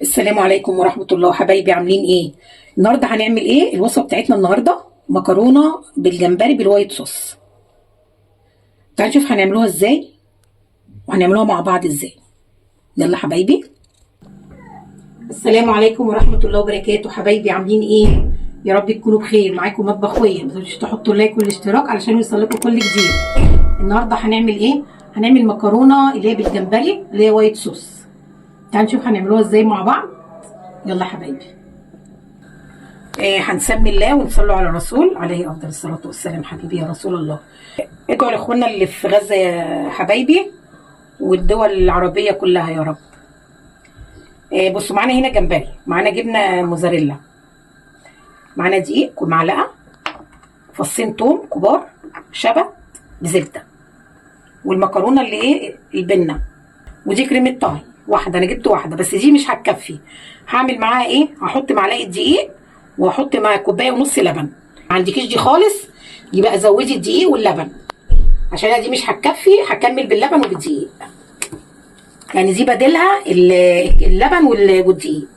السلام عليكم ورحمة الله حبايبي، عاملين ايه؟ النهارده هنعمل ايه؟ الوصفة بتاعتنا النهارده مكرونة بالجمبري بالوايت صوص. تعالوا نشوف هنعملوها ازاي وهنعملوها مع بعض ازاي. يلا حبايبي. السلام عليكم ورحمة الله وبركاته حبايبي، عاملين ايه؟ يا رب تكونوا بخير. معاكم مطبخ خويا، ما تنسوش تحطوا لايك والاشتراك علشان يوصلكم كل جديد. النهارده هنعمل ايه؟ هنعمل مكرونة اللي هي بالجمبري اللي هي وايت صوص. تعالوا نشوف هنعملوها ازاي مع بعض. يلا حبايبي. هنسمي الله ونصلوا على الرسول عليه افضل الصلاه والسلام. حبيبي يا رسول الله، ادعوا لاخواننا اللي في غزه يا حبايبي والدول العربيه كلها يا رب. بصوا، معانا هنا جمبري، معانا جبنه موزاريلا، معانا دقيق ومعلقه، فصين توم كبار، شبت بزبده، والمكرونه اللي البنه، ودي كريمه طهي واحده. انا جبت واحده بس دي مش هتكفي. هعمل معاها هحط معلقه دقيق واحط مع كوبايه ونص لبن. ما عندكيش دي خالص يبقى زودي الدقيق واللبن، عشان دي مش هتكفي. هكمل باللبن وبالدقيق، يعني دي بديلها اللبن والدقيق.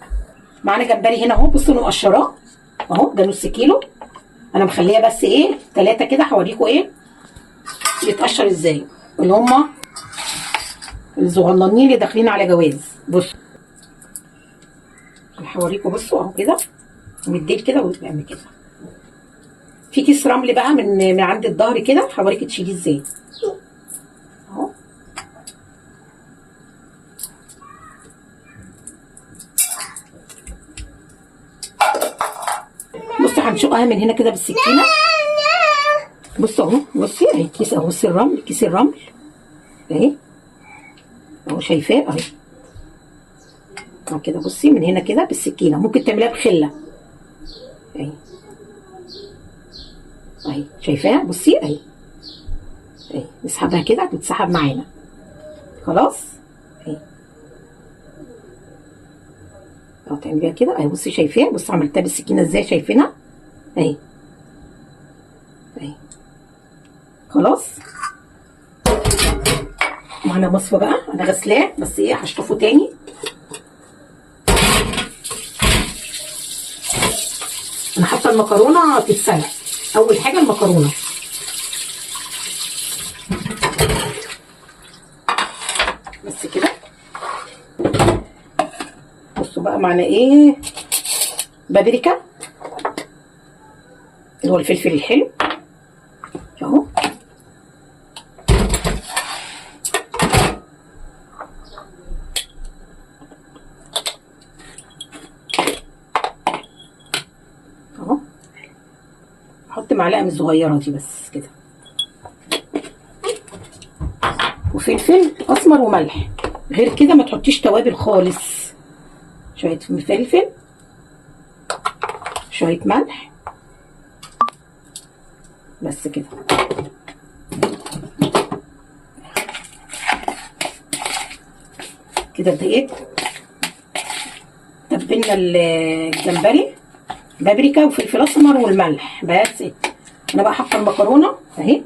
معانا جمبري هنا اهو، بصوا انا مقشراه اهو، ده نص كيلو. انا مخليه بس 3 كده. هوريكم يتقشر ازاي، اللي هما الصغننين اللي داخلين على جواز. بصوا هوريكم، بصوا اهو كده مديل كده وبيعمل كده. في كيس رمل بقى من عند الظهر كده، هوريكي تشيليه ازاي اهو. بصي هنشقها من هنا كده بالسكينه. بصوا اهو، بصي اهي كيس اهو، بصي الرمل، كيس الرمل اهي اهو، شايفاه اهي كده. بصي من هنا كده بالسكينه، ممكن تعمليها بخله اهي اهي، شايفاها؟ بصي اهي اهي، نسحبها كده تتسحب معانا خلاص اهي. تعمليها كده اهي، بصي شايفاها؟ بصي عملتها بالسكينه ازاي، شايفينها اهي اهي خلاص. معانا مصفى بقى، انا غسلاه بس هشطفه تاني. انا حاطه المكرونه تتسلق. اول حاجه المكرونه، بس كده. بصوا بقى معانا بابريكا اللي هو الفلفل الحلو اهو، اهو. احط معلقه من الصغيره دي بس كده، وفلفل اسمر وملح. غير كده ما تحطيش توابل خالص. شويه فلفل، شويه ملح، بس كده. كده تبلنا الجمبري بابريكا وفلفل اسمر والملح بس. انا بقى حاطه المكرونه اهي،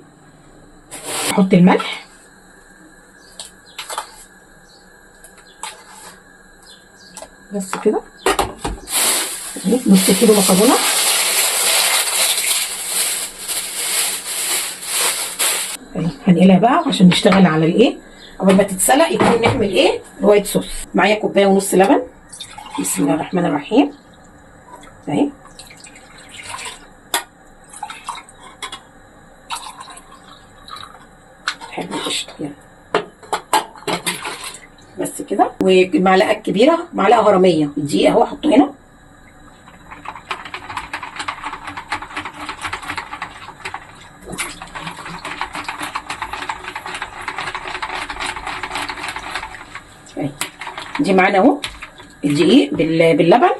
احط الملح بس كده اهي، نص كيلو مكرونه اهي. هنقلها بقى عشان نشتغل على اول ما تتسلق يكون نعمل الوايت صوص. معايا كوبايه ونص لبن. بسم الله الرحمن الرحيم اهي. حلو القشطه يعني بس كده. والمعلقه الكبيره معلقه هرميه دي اهو، احطه هنا اهي. دي معانا اهو الدقيق باللبن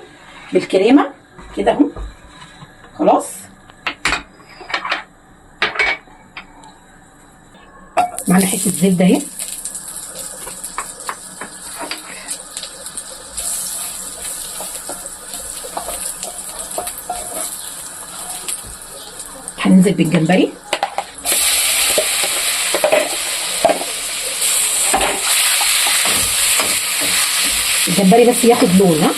بالكريمه كده اهو خلاص. معانا حته زبده اهي، هننزل بالجمبري الجمبري بس ياخد لون. ها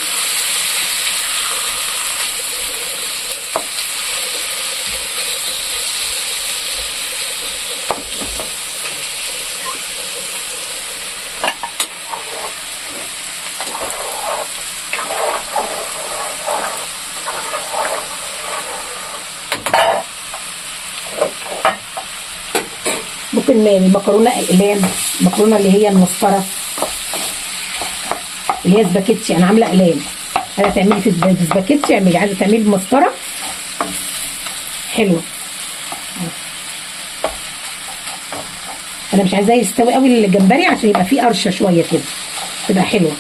ممكن المكرونه اقلام، المكرونه اللي هي المسطره اللي هي سباكيتي، انا عامله اقلام. عايزه تعملي في سباكيتي اعملي، عايزه تعملي بمسطره حلوه. انا مش عايزاه يستوي قوي الجمبري عشان يبقى فيه قرشه شويه كده، تبقى حلوه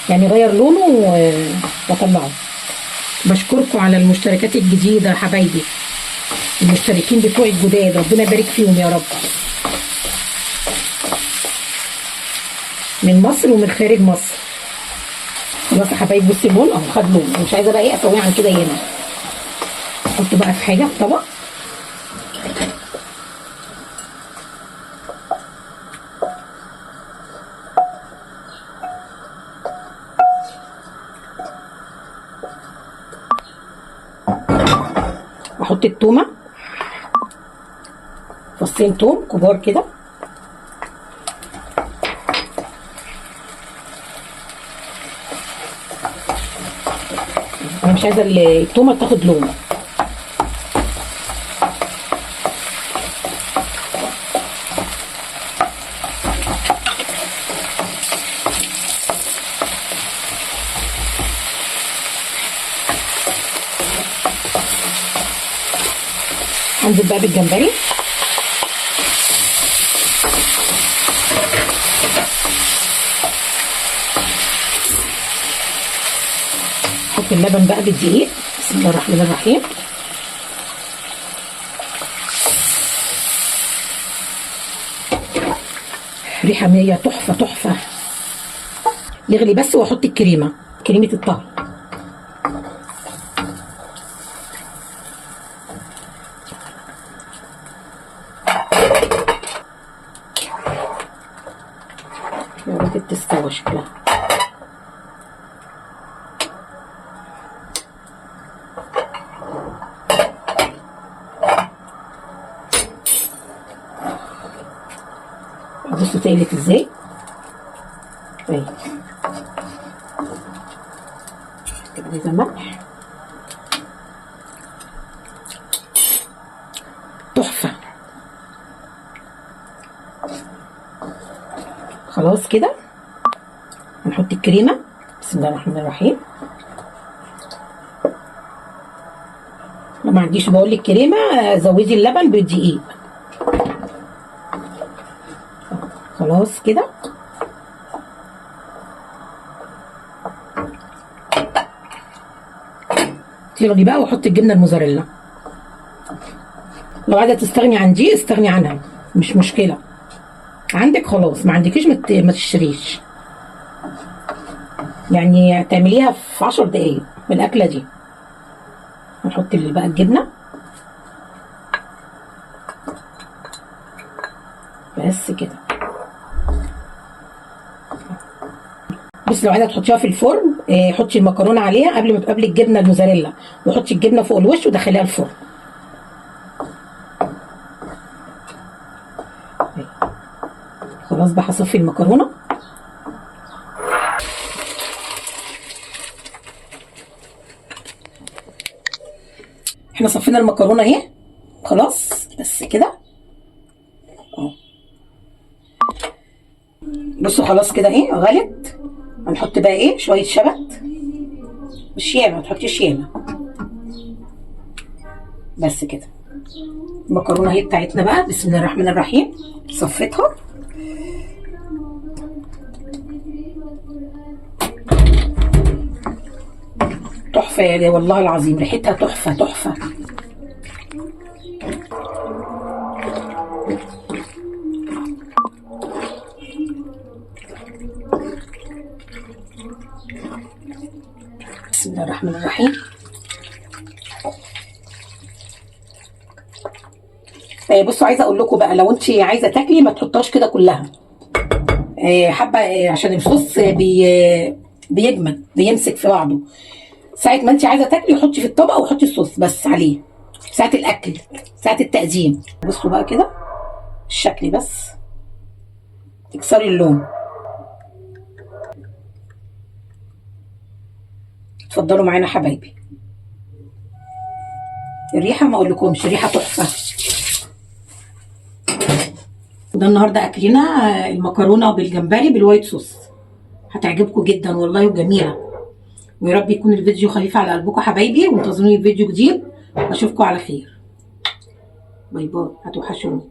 يعني، غير لونه واطلعه. بشكركم على المشتركات الجديده يا حبايبي، المشتركين بتوعي الجداد، ربنا يبارك فيهم يا رب، من مصر ومن خارج مصر. خلاص يا حبايبي بصي اللون اهو خد لون، مش عايزه بقى ايه اسويه عن كده ياما. احط بقى في حاجه، في طبق. احط التومه، فصين توم كبار كده، انا مش عايزه التومه تاخد لون. هنزل بقى بالجمبري، احط اللبن بقى بالدقيق. بسم الله الرحمن الرحيم. ريحه مية تحفه تحفه. يغلي بس واحط الكريمه، كريمه الطهي. يا ريت تستوى شكلها. بصوا تقلت ازاي اهي. عايزه ملح، تحفه. خلاص كده هنحط الكريمه. بسم الله الرحمن الرحيم. لو ما عنديش بقول لك كريمه زودي اللبن بالدقيق. خلاص كده تغلي بقى، واحط الجبنه الموزاريلا. لو عايزه تستغني عن دي استغني عنها، مش مشكله. عندك خلاص، ما عندكيش ما تشتريش، يعني تعمليها في 10 دقايق من الاكله دي. نحط بقى الجبنه بس كده. بس لو عايزه تحطيها في الفرن حطي المكرونه عليها قبل ما تقابلي الجبنه الموزاريلا، وحطي الجبنه فوق الوش ودخليها الفرن. خلاص بقى هصفي المكرونه. احنا صفينا المكرونه اهي خلاص، بس كده اهو. بصوا خلاص كده ايه غلت. هنحط بقى ايه شويه شبت، مش ياما، ما تحطيش ياما، بس كده. المكرونه اهي بتاعتنا بقى. بسم الله الرحمن الرحيم. صفيتها. تحفه يا والله العظيم، ريحتها تحفه تحفه. بسم الله الرحمن الرحيم. بصوا عايزه اقول لكم بقى، لو انت عايزه تاكلي ما تحطهاش كده كلها، حابه عشان الصوص بيجمد بيمسك في بعضه. ساعه ما انت عايزه تاكلي حطي في الطبق وحطي الصوص بس عليه، ساعه الاكل ساعه التقديم. بصوا بقى كده الشكل، بس اكسري اللون. اتفضلوا معانا حبايبي. الريحه ما اقولكمش، ريحه تحفه. وده النهارده اكلنا المكرونه بالجمبري بالوايت صوص، هتعجبكم جدا والله وجميله. ويا رب يكون الفيديو خفيف على قلبكم حبايبي، وانتظروني في فيديو جديد واشوفكم على خير. باي باي، هتوحشوني.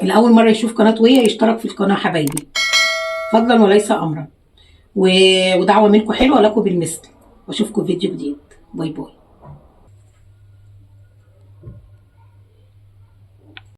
اللي اول مره يشوف قناه ويا يشترك في القناه حبايبي، فضلا وليس امرا. ودعوه منكم حلوه لكم بالمثل، واشوفكم في فيديو جديد. باي باي.